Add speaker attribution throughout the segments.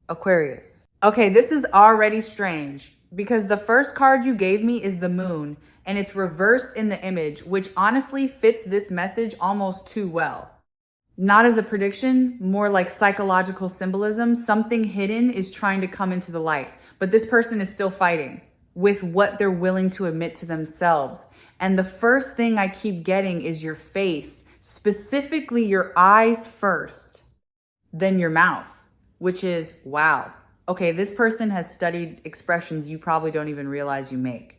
Speaker 1: Aquarius. Okay, this is already strange because the first card you gave me is the moon and it's reversed in the image, which honestly fits this message almost too well. Not as a prediction, more like psychological symbolism. Something hidden is trying to come into the light, but this person is still fighting with what they're willing to admit to themselves. And the first thing I keep getting is your face, specifically your eyes first, then your mouth, which is, wow. Okay, this person has studied expressions you probably don't even realize you make.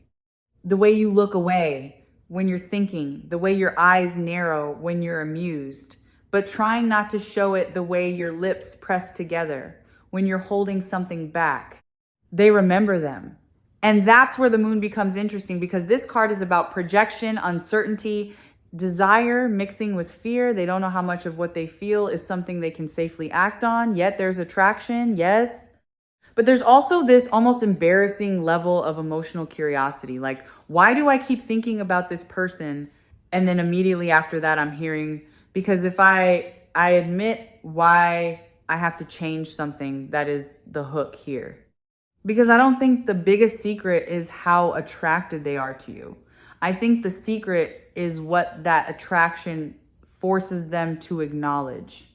Speaker 1: The way you look away when you're thinking, the way your eyes narrow when you're amused, but trying not to show it the way your lips press together when you're holding something back. They remember them. And that's where the moon becomes interesting because this card is about projection, uncertainty, desire mixing with fear. They don't know how much of what they feel is something they can safely act on, yet there's attraction, yes. But there's also this almost embarrassing level of emotional curiosity. Like, why do I keep thinking about this person? And then immediately after that, I'm hearing, because if I admit why I have to change something, that is the hook here. Because I don't think the biggest secret is how attracted they are to you. I think the secret is what that attraction forces them to acknowledge.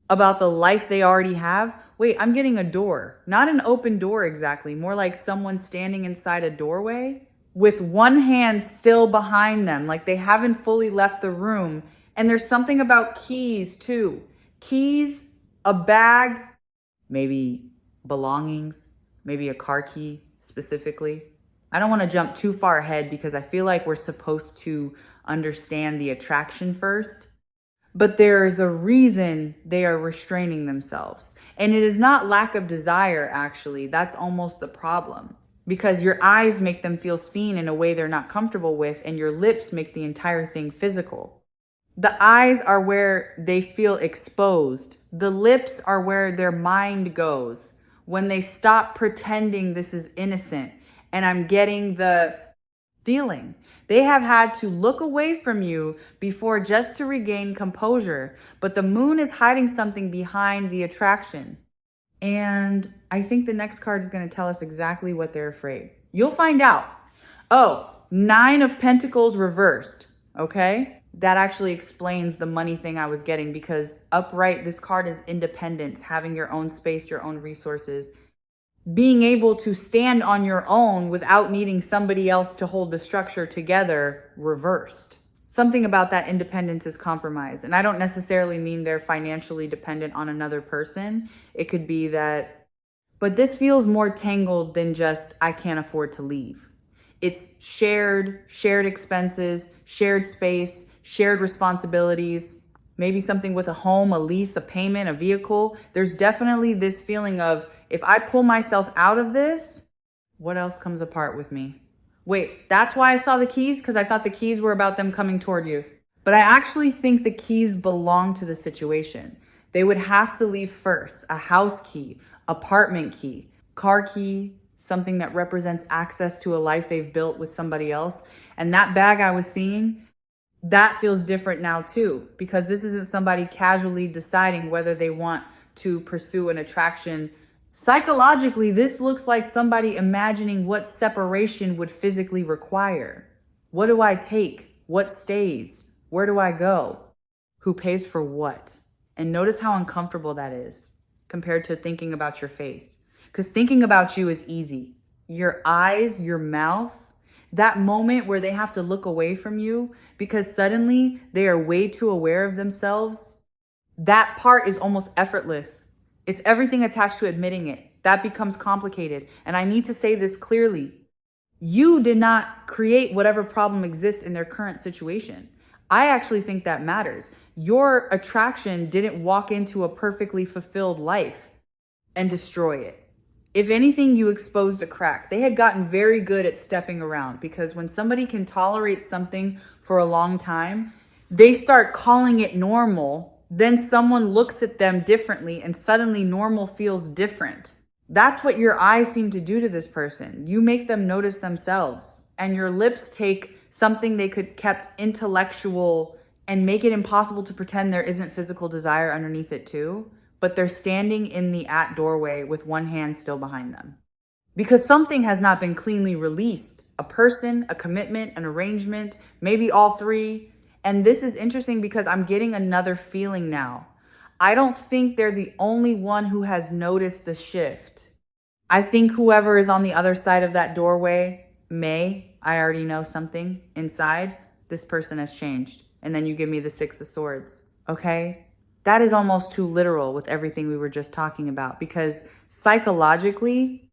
Speaker 1: About the life they already have. Wait, I'm getting a door. Not an open door exactly, more like someone standing inside a doorway with one hand still behind them, like they haven't fully left the room. And there's something about keys too. Keys, a bag, maybe belongings, maybe a car key specifically. I don't want to jump too far ahead because I feel like we're supposed to understand the attraction first. But there is a reason they are restraining themselves. And it is not lack of desire, actually. That's almost the problem. Because your eyes make them feel seen in a way they're not comfortable with, and your lips make the entire thing physical. The eyes are where they feel exposed. The lips are where their mind goes when they stop pretending this is innocent. And I'm getting the feeling. They have had to look away from you before just to regain composure. But the moon is hiding something behind the attraction. And I think the next card is going to tell us exactly what they're afraid. You'll find out. Oh, 9 of Pentacles reversed. Okay? That actually explains the money thing I was getting, because upright, this card is independence, having your own space, your own resources, being able to stand on your own without needing somebody else to hold the structure together, reversed. Something about that independence is compromised. And I don't necessarily mean they're financially dependent on another person. It could be that, but this feels more tangled than just, I can't afford to leave. It's shared expenses, shared space, shared responsibilities, maybe something with a home, a lease, a payment, a vehicle. There's definitely this feeling of, if I pull myself out of this, what else comes apart with me? Wait, that's why I saw the keys? Because I thought the keys were about them coming toward you. But I actually think the keys belong to the situation. They would have to leave first. A house key, apartment key, car key, something that represents access to a life they've built with somebody else. And that bag I was seeing, that feels different now too, because this isn't somebody casually deciding whether they want to pursue an attraction. Psychologically, this looks like somebody imagining what separation would physically require. What do I take? What stays? Where do I go? Who pays for what? And notice how uncomfortable that is compared to thinking about your face. Because thinking about you is easy. Your eyes, your mouth, that moment where they have to look away from you because suddenly they are way too aware of themselves, that part is almost effortless. It's everything attached to admitting it. That becomes complicated. And I need to say this clearly. You did not create whatever problem exists in their current situation. I actually think that matters. Your attraction didn't walk into a perfectly fulfilled life and destroy it. If anything, you exposed a crack. They had gotten very good at stepping around, because when somebody can tolerate something for a long time, they start calling it normal. Then someone looks at them differently and suddenly normal feels different. That's what your eyes seem to do to this person. You make them notice themselves, and your lips take something they could kept intellectual and make it impossible to pretend there isn't physical desire underneath it too. but they're standing in the doorway with one hand still behind them. Because something has not been cleanly released. A person, a commitment, an arrangement, maybe all three. And this is interesting because I'm getting another feeling now. I don't think they're the only one who has noticed the shift. I think whoever is on the other side of that doorway I already know something inside. This person has changed. And then you give me the Six of Swords, okay? That is almost too literal with everything we were just talking about, because psychologically,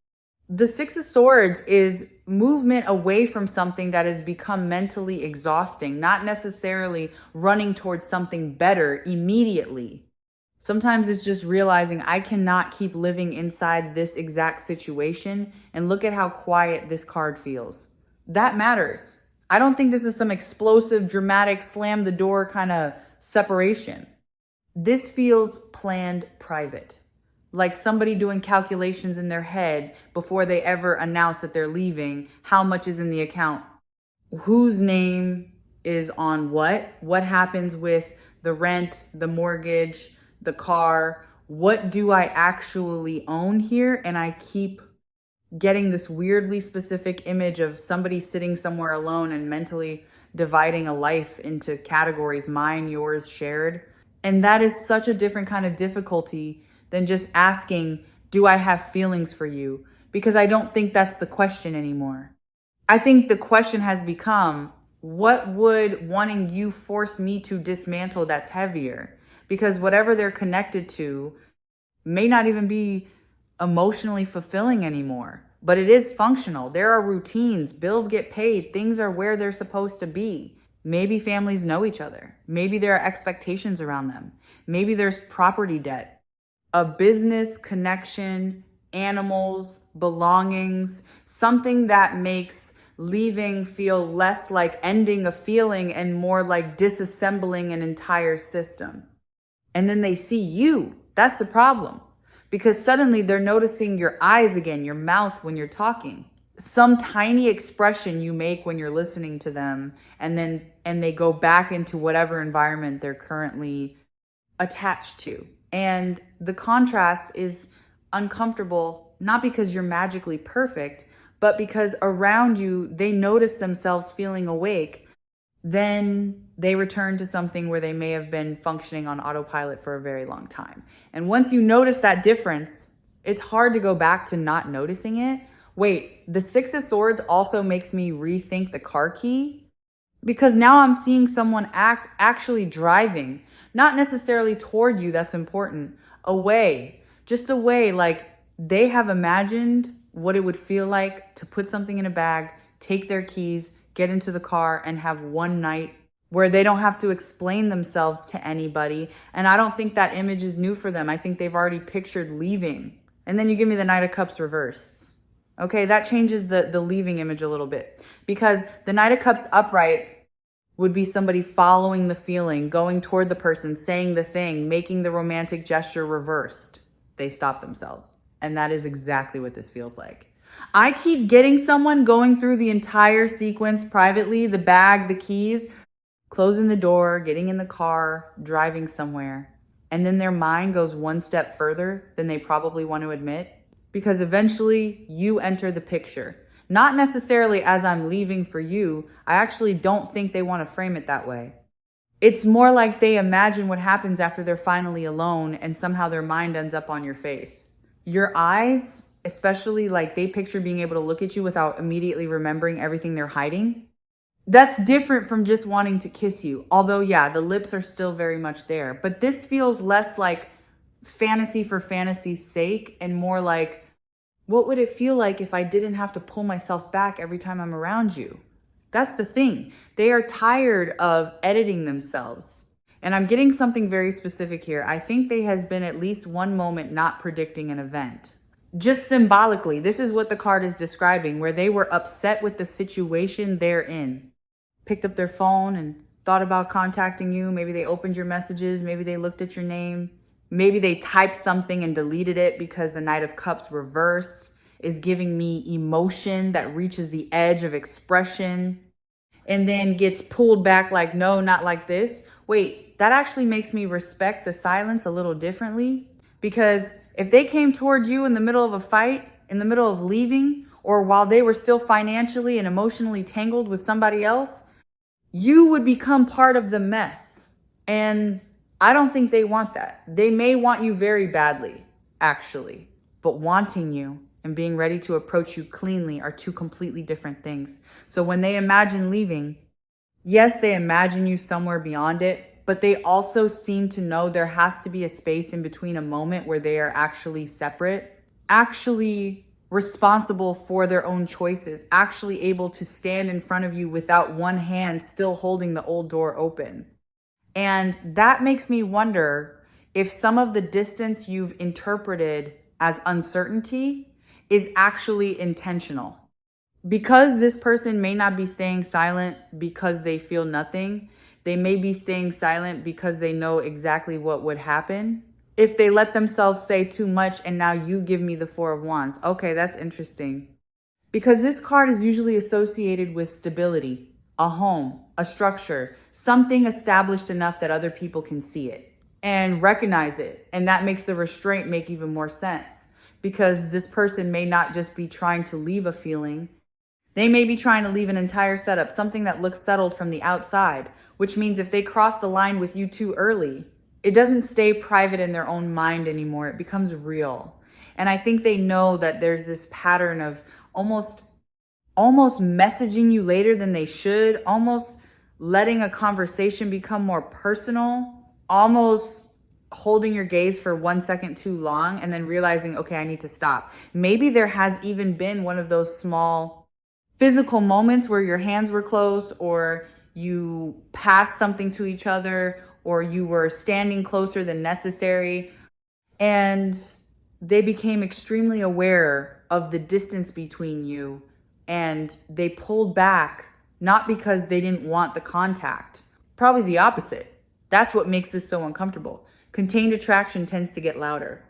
Speaker 1: the Six of Swords is movement away from something that has become mentally exhausting, not necessarily running towards something better immediately. Sometimes it's just realizing I cannot keep living inside this exact situation, and look at how quiet this card feels. That matters. I don't think this is some explosive, dramatic, slam the door kind of separation. This feels planned, private. Like somebody doing calculations in their head before they ever announce that they're leaving. How much is in the account? Whose name is on what happens with the rent, the mortgage, the car? What do I actually own here? And I keep getting this weirdly specific image of somebody sitting somewhere alone and mentally dividing a life into categories, mine, yours, shared. And that is such a different kind of difficulty than just asking, do I have feelings for you? Because I don't think that's the question anymore. I think the question has become, what would wanting you force me to dismantle that's heavier? Because whatever they're connected to may not even be emotionally fulfilling anymore, but it is functional. There are routines, bills get paid, things are where they're supposed to be. Maybe families know each other. Maybe there are expectations around them. Maybe there's property debt, a business connection, animals, belongings, something that makes leaving feel less like ending a feeling and more like disassembling an entire system. And then they see you. That's the problem. Because suddenly they're noticing your eyes again, your mouth when you're talking. Some tiny expression you make when you're listening to them, and they go back into whatever environment they're currently attached to. And the contrast is uncomfortable, not because you're magically perfect, but because around you, they notice themselves feeling awake. Then they return to something where they may have been functioning on autopilot for a very long time. And once you notice that difference, it's hard to go back to not noticing it. Wait, the Six of Swords also makes me rethink the car key, because now I'm seeing someone actually driving, not necessarily toward you, that's important, away, just away. Like they have imagined what it would feel like to put something in a bag, take their keys, get into the car, and have one night where they don't have to explain themselves to anybody. And I don't think that image is new for them. I think they've already pictured leaving. And then you give me the Knight of Cups reversed. Okay, that changes the leaving image a little bit, because the Knight of Cups upright would be somebody following the feeling, going toward the person, saying the thing, making the romantic gesture reversed. They stop themselves. And that is exactly what this feels like. I keep getting someone going through the entire sequence privately, the bag, the keys, closing the door, getting in the car, driving somewhere. And then their mind goes one step further than they probably want to admit, because eventually you enter the picture. Not necessarily as I'm leaving for you. I actually don't think they want to frame it that way. It's more like they imagine what happens after they're finally alone and somehow their mind ends up on your face. Your eyes, especially, like they picture being able to look at you without immediately remembering everything they're hiding. That's different from just wanting to kiss you. Although, yeah, the lips are still very much there. But this feels less like fantasy for fantasy's sake and more like, what would it feel like if I didn't have to pull myself back every time I'm around you? That's the thing. They are tired of editing themselves. And I'm getting something very specific here. I think there has been at least one moment not predicting an event. Just symbolically, this is what the card is describing, where they were upset with the situation they're in. Picked up their phone and thought about contacting you. Maybe they opened your messages. Maybe they looked at your name. Maybe they typed something and deleted it because the Knight of Cups reversed is giving me emotion that reaches the edge of expression and then gets pulled back like, no, not like this. Wait, that actually makes me respect the silence a little differently, Because if they came towards you in the middle of a fight, in the middle of leaving, or while they were still financially and emotionally tangled with somebody else, you would become part of the mess. And I don't think they want that. They may want you very badly, actually, but wanting you and being ready to approach you cleanly are two completely different things. So when they imagine leaving, yes, they imagine you somewhere beyond it, but they also seem to know there has to be a space in between, a moment where they are actually separate, actually responsible for their own choices, actually able to stand in front of you without one hand still holding the old door open. And that makes me wonder if some of the distance you've interpreted as uncertainty is actually intentional. Because this person may not be staying silent because they feel nothing. They may be staying silent because they know exactly what would happen if they let themselves say too much and now you give me the Four of Wands. Okay, that's interesting. Because this card is usually associated with stability, a home, a structure, something established enough that other people can see it and recognize it. And that makes the restraint make even more sense, because this person may not just be trying to leave a feeling. They may be trying to leave an entire setup, something that looks settled from the outside, which means if they cross the line with you too early, it doesn't stay private in their own mind anymore. It becomes real. And I think they know that there's this pattern of almost messaging you later than they should, almost letting a conversation become more personal, almost holding your gaze for 1 second too long and then realizing, okay, I need to stop. Maybe there has even been one of those small physical moments where your hands were close, or you passed something to each other, or you were standing closer than necessary, and they became extremely aware of the distance between you, and they pulled back, not because they didn't want the contact. Probably the opposite. That's what makes this so uncomfortable. Contained attraction tends to get louder,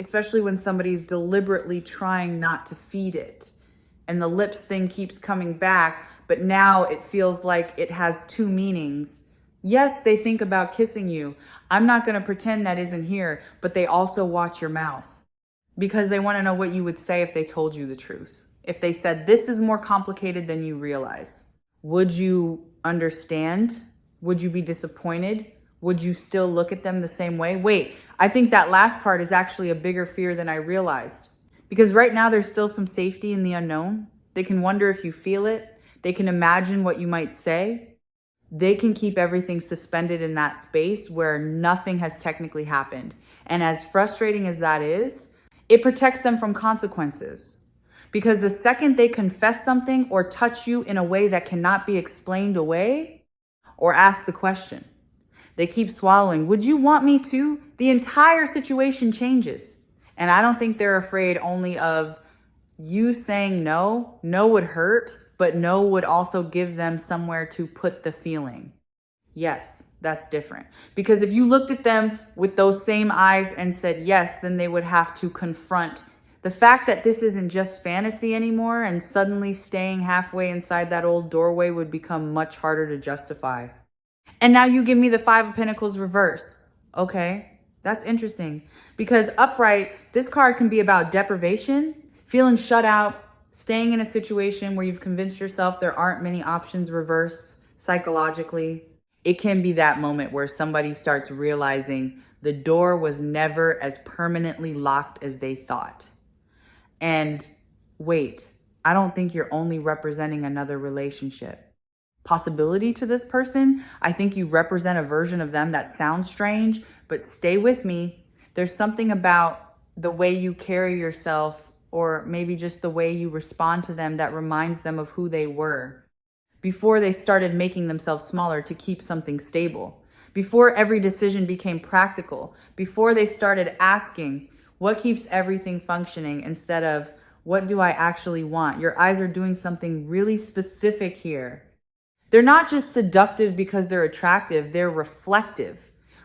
Speaker 1: especially when somebody's deliberately trying not to feed it. And the lips thing keeps coming back, but now it feels like it has two meanings. Yes, they think about kissing you. I'm not going to pretend that isn't here, but they also watch your mouth because they want to know what you would say if they told you the truth. If they said, this is more complicated than you realize. Would you understand? Would you be disappointed? Would you still look at them the same way? Wait, I think that last part is actually a bigger fear than I realized. Because right now there's still some safety in the unknown. They can wonder if you feel it. They can imagine what you might say. They can keep everything suspended in that space where nothing has technically happened. And as frustrating as that is, it protects them from consequences. Because the second they confess something or touch you in a way that cannot be explained away or ask the question, they keep swallowing. Would you want me to? The entire situation changes. And I don't think they're afraid only of you saying no. No would hurt, but no would also give them somewhere to put the feeling. Yes, that's different. Because if you looked at them with those same eyes and said yes, then they would have to confront the fact that this isn't just fantasy anymore, and suddenly staying halfway inside that old doorway would become much harder to justify. And now you give me the Five of Pentacles reversed. Okay. That's interesting, because upright, this card can be about deprivation, feeling shut out, staying in a situation where you've convinced yourself there aren't many options reversed psychologically. It can be that moment where somebody starts realizing the door was never as permanently locked as they thought. And wait, I don't think you're only representing another relationship. Possibility to this person. I think you represent a version of them that sounds strange, but stay with me. There's something about the way you carry yourself, or maybe just the way you respond to them, that reminds them of who they were before they started making themselves smaller to keep something stable, before every decision became practical, before they started asking what keeps everything functioning instead of what do I actually want. Your eyes are doing something really specific here. They're not just seductive because they're attractive, they're reflective.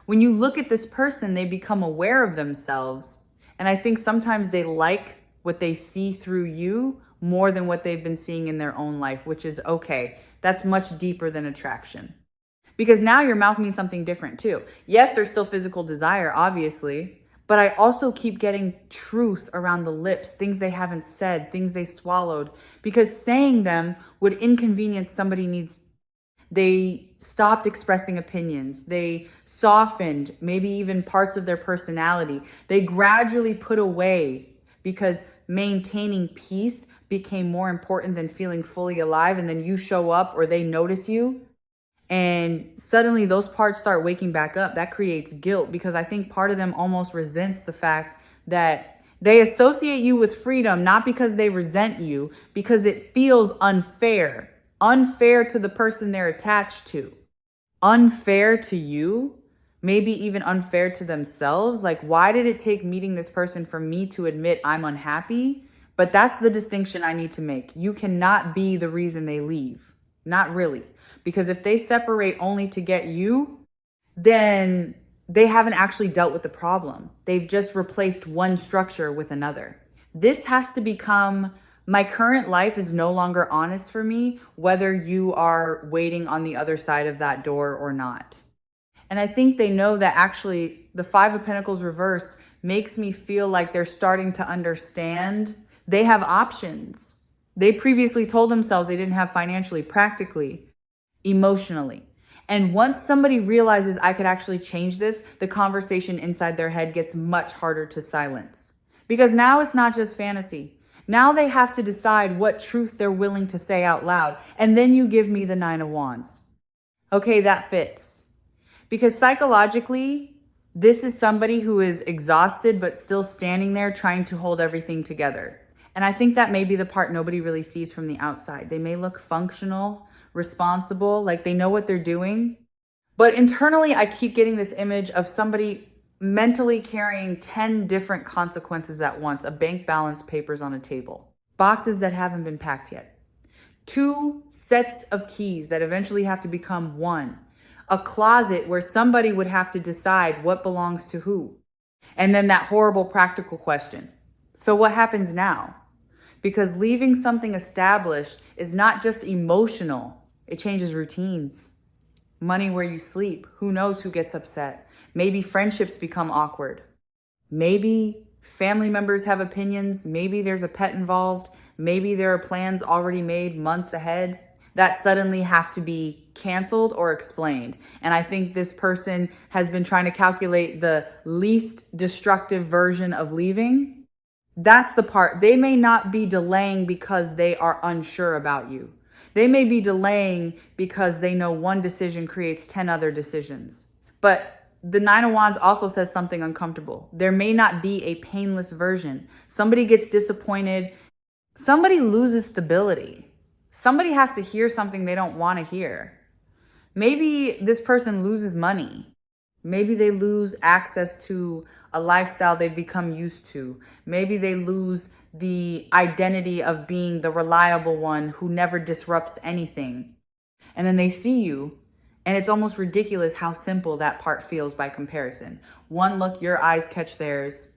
Speaker 1: When you look at this person, they become aware of themselves. And I think sometimes they like what they see through you more than what they've been seeing in their own life, which is okay. That's much deeper than attraction. Because now your mouth means something different too. Yes, there's still physical desire, obviously, But I also keep getting truth around the lips, things they haven't said, things they swallowed, because saying them would inconvenience somebody needs. They stopped expressing opinions. They softened maybe even parts of their personality. They gradually put away because maintaining peace became more important than feeling fully alive. And then you show up or they notice you, and suddenly those parts start waking back up. That creates guilt, because I think part of them almost resents the fact that they associate you with freedom, not because they resent you, because it feels unfair. Unfair to the person they're attached to. Unfair to you. Maybe even unfair to themselves. Like, why did it take meeting this person for me to admit I'm unhappy? But that's the distinction I need to make. You cannot be the reason they leave. Not really. Because if they separate only to get you, then they haven't actually dealt with the problem. They've just replaced one structure with another. This has to become, my current life is no longer honest for me, whether you are waiting on the other side of that door or not. And I think they know that actually the Five of Pentacles reverse makes me feel like they're starting to understand they have options. They previously told themselves they didn't have financially, practically, emotionally. And once somebody realizes I could actually change this, the conversation inside their head gets much harder to silence. Because now it's not just fantasy. Now they have to decide what truth they're willing to say out loud. And then you give me the Nine of Wands. Okay, that fits. Because psychologically, this is somebody who is exhausted but still standing there trying to hold everything together. And I think that may be the part nobody really sees from the outside. They may look functional, responsible, like they know what they're doing. But internally, I keep getting this image of somebody mentally carrying 10 different consequences at once. A bank balance, papers on a table, boxes that haven't been packed yet, 2 sets of keys that eventually have to become one, a closet where somebody would have to decide what belongs to who. And then that horrible practical question. So what happens now? Because leaving something established is not just emotional. It changes routines. Money where you sleep. Who knows who gets upset? Maybe friendships become awkward. Maybe family members have opinions. Maybe there's a pet involved. Maybe there are plans already made months ahead that suddenly have to be canceled or explained. And I think this person has been trying to calculate the least destructive version of leaving. That's the part. They may not be delaying because they are unsure about you. They may be delaying because they know one decision creates 10 other decisions. But the Nine of Wands also says something uncomfortable. There may not be a painless version. Somebody gets disappointed. Somebody loses stability. Somebody has to hear something they don't want to hear. Maybe this person loses money. Maybe they lose access to a lifestyle they've become used to. Maybe they lose the identity of being the reliable one who never disrupts anything. And then they see you, and it's almost ridiculous how simple that part feels by comparison. One look, your eyes catch theirs.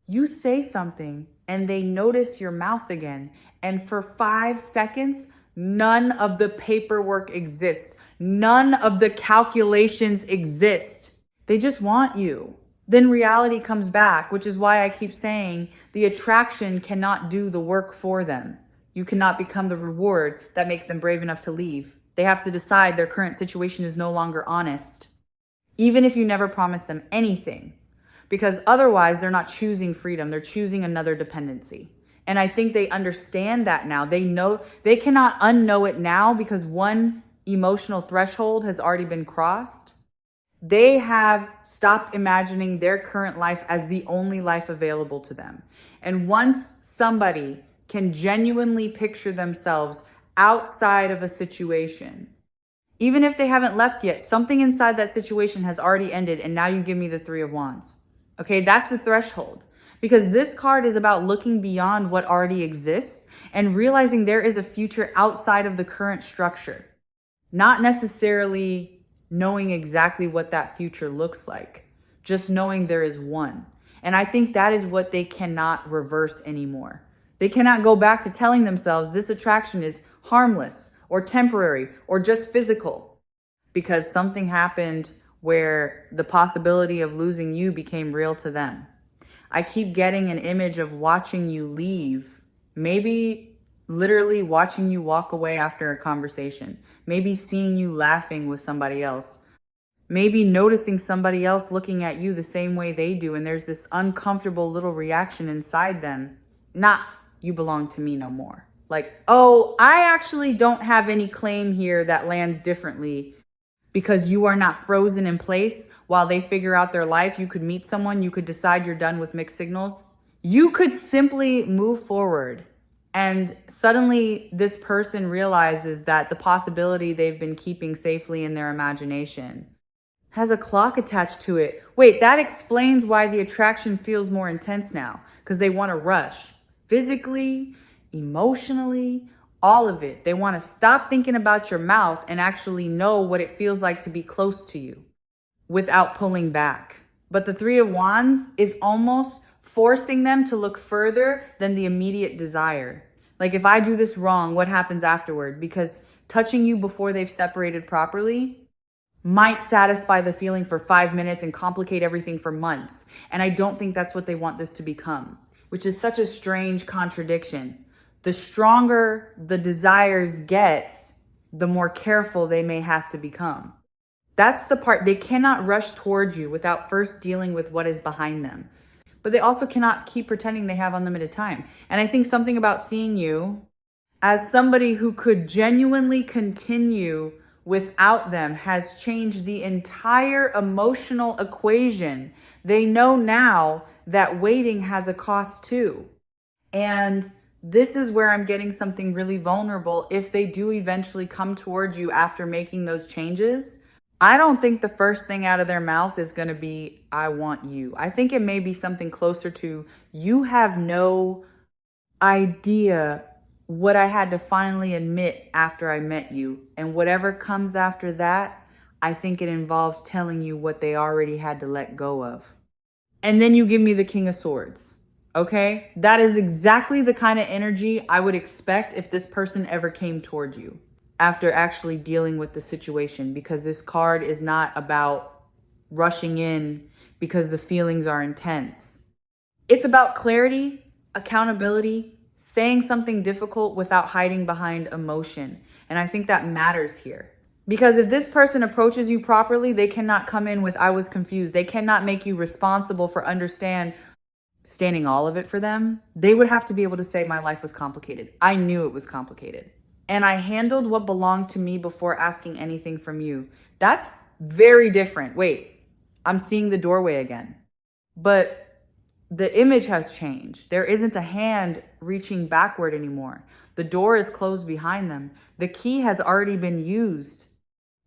Speaker 1: You say something, and they notice your mouth again. And for 5 seconds, none of the paperwork exists. None of the calculations exist. They just want you. Then reality comes back, which is why I keep saying the attraction cannot do the work for them. You cannot become the reward that makes them brave enough to leave. They have to decide their current situation is no longer honest, even if you never promise them anything, because otherwise they're not choosing freedom. They're choosing another dependency. And I think they understand that now. They know they cannot unknow it now because one emotional threshold has already been crossed. They have stopped imagining their current life as the only life available to them. And once somebody can genuinely picture themselves outside of a situation, even if they haven't left yet, something inside that situation has already ended, and now you give me the Three of Wands. Okay, that's the threshold. Because this card is about looking beyond what already exists and realizing there is a future outside of the current structure. Not necessarily knowing exactly what that future looks like, just knowing there is one. And I think that is what they cannot reverse anymore. They cannot go back to telling themselves this attraction is harmless or temporary or just physical, because something happened where the possibility of losing you became real to them. I keep getting an image of watching you leave. Maybe literally watching you walk away after a conversation. Maybe seeing you laughing with somebody else. Maybe noticing somebody else looking at you the same way they do, and there's this uncomfortable little reaction inside them. Not, you belong to me no more. Like, oh, I actually don't have any claim here that lands differently because you are not frozen in place while they figure out their life. You could meet someone, you could decide you're done with mixed signals. You could simply move forward, and suddenly this person realizes that the possibility they've been keeping safely in their imagination has a clock attached to it. Wait, that explains why the attraction feels more intense now, because they want to rush physically, emotionally, all of it. They want to stop thinking about your mouth and actually know what it feels like to be close to you without pulling back. But the Three of Wands is almost forcing them to look further than the immediate desire. Like, if I do this wrong, what happens afterward? Because touching you before they've separated properly might satisfy the feeling for 5 minutes and complicate everything for months. And I don't think that's what they want this to become, which is such a strange contradiction. The stronger the desires gets, the more careful they may have to become. That's the part. They cannot rush towards you without first dealing with what is behind them. But they also cannot keep pretending they have unlimited time. And I think something about seeing you as somebody who could genuinely continue without them has changed the entire emotional equation. They know now that waiting has a cost too. And this is where I'm getting something really vulnerable. If they do eventually come towards you after making those changes, I don't think the first thing out of their mouth is going to be, I want you. I think it may be something closer to, you have no idea what I had to finally admit after I met you. And whatever comes after that, I think it involves telling you what they already had to let go of. And then you give me the King of Swords. Okay? That is exactly the kind of energy I would expect if this person ever came toward you after actually dealing with the situation, because this card is not about rushing in because the feelings are intense. It's about clarity, accountability, saying something difficult without hiding behind emotion. And I think that matters here. Because if this person approaches you properly, they cannot come in with, I was confused. They cannot make you responsible for understanding all of it for them. They would have to be able to say, my life was complicated. I knew it was complicated. And I handled what belonged to me before asking anything from you. That's very different. Wait, I'm seeing the doorway again. But the image has changed. There isn't a hand reaching backward anymore. The door is closed behind them. The key has already been used.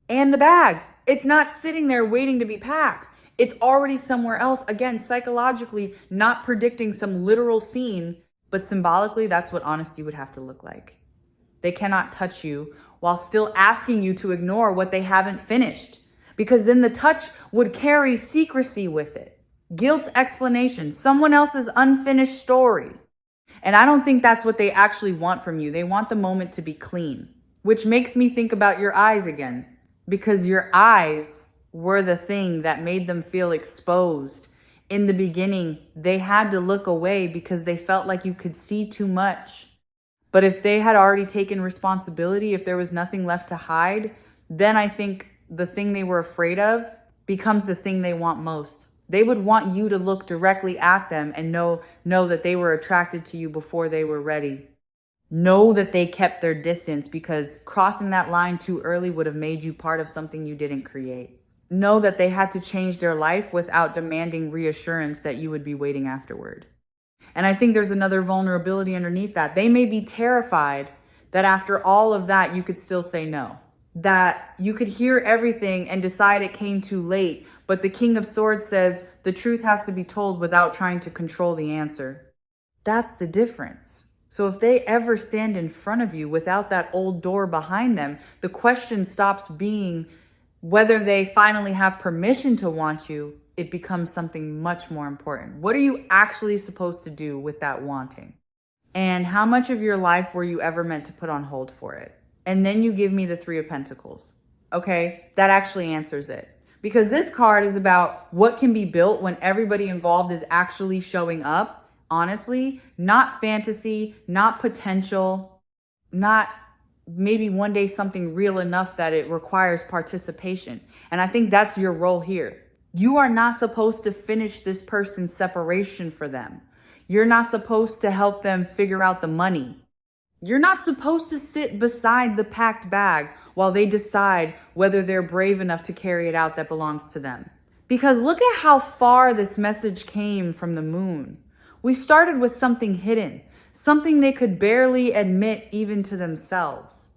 Speaker 1: And the bag, it's not sitting there waiting to be packed. It's already somewhere else. Again, psychologically, not predicting some literal scene, but symbolically, that's what honesty would have to look like. They cannot touch you while still asking you to ignore what they haven't finished, because then the touch would carry secrecy with it. Guilt explanation, someone else's unfinished story. And I don't think that's what they actually want from you. They want the moment to be clean, which makes me think about your eyes again, because your eyes were the thing that made them feel exposed. In the beginning, they had to look away because they felt like you could see too much. But if they had already taken responsibility, if there was nothing left to hide, then I think the thing they were afraid of becomes the thing they want most. They would want you to look directly at them and know that they were attracted to you before they were ready. Know that they kept their distance, because crossing that line too early would have made you part of something you didn't create. Know that they had to change their life without demanding reassurance that you would be waiting afterward. And I think there's another vulnerability underneath that. They may be terrified that after all of that, you could still say no. That you could hear everything and decide it came too late. But the King of Swords says the truth has to be told without trying to control the answer. That's the difference. So if they ever stand in front of you without that old door behind them, the question stops being whether they finally have permission to want you. It becomes something much more important. What are you actually supposed to do with that wanting? And how much of your life were you ever meant to put on hold for it? And then you give me the Three of Pentacles. Okay, that actually answers it. Because this card is about what can be built when everybody involved is actually showing up, honestly, not fantasy, not potential, not maybe one day something real enough that it requires participation. And I think that's your role here. You are not supposed to finish this person's separation for them. You're not supposed to help them figure out the money. You're not supposed to sit beside the packed bag while they decide whether they're brave enough to carry it out that belongs to them. Because look at how far this message came from the moon. We started with something hidden, something they could barely admit even to themselves.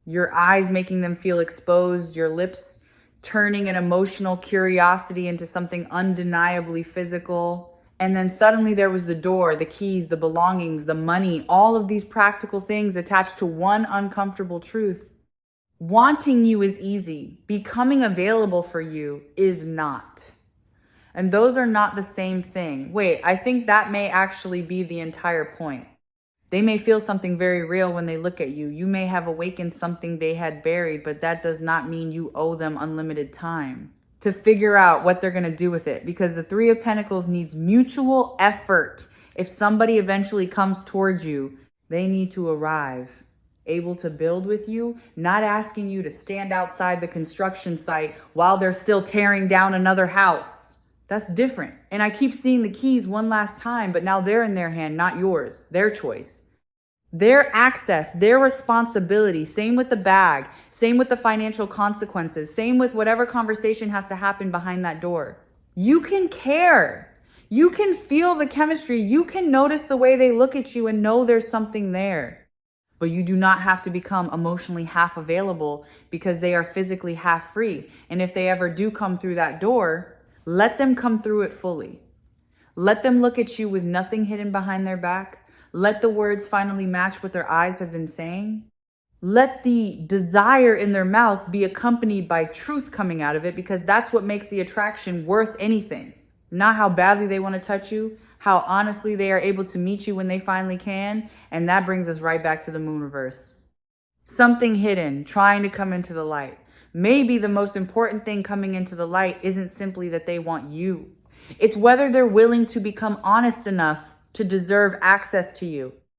Speaker 1: Your eyes making them feel exposed, your lips turning an emotional curiosity into something undeniably physical. And then suddenly there was the door, the keys, the belongings, the money, all of these practical things attached to one uncomfortable truth. Wanting you is easy. Becoming available for you is not. And those are not the same thing. Wait, I think that may actually be the entire point. They may feel something very real when they look at you. You may have awakened something they had buried, but that does not mean you owe them unlimited time to figure out what they're going to do with it, because the Three of Pentacles needs mutual effort. If somebody eventually comes towards you, they need to arrive, able to build with you, not asking you to stand outside the construction site while they're still tearing down another house. That's different. And I keep seeing the keys one last time, but now they're in their hand, not yours, their choice. Their access, their responsibility, same with the bag, same with the financial consequences, same with whatever conversation has to happen behind that door. You can care. You can feel the chemistry. You can notice the way they look at you and know there's something there. But you do not have to become emotionally half available because they are physically half free. And if they ever do come through that door, let them come through it fully. Let them look at you with nothing hidden behind their back. Let the words finally match what their eyes have been saying. Let the desire in their mouth be accompanied by truth coming out of it, because that's what makes the attraction worth anything. Not how badly they want to touch you, how honestly they are able to meet you when they finally can. And that brings us right back to the moon reverse. Something hidden, trying to come into the light. Maybe the most important thing coming into the light isn't simply that they want you. It's whether they're willing to become honest enough to deserve access to you.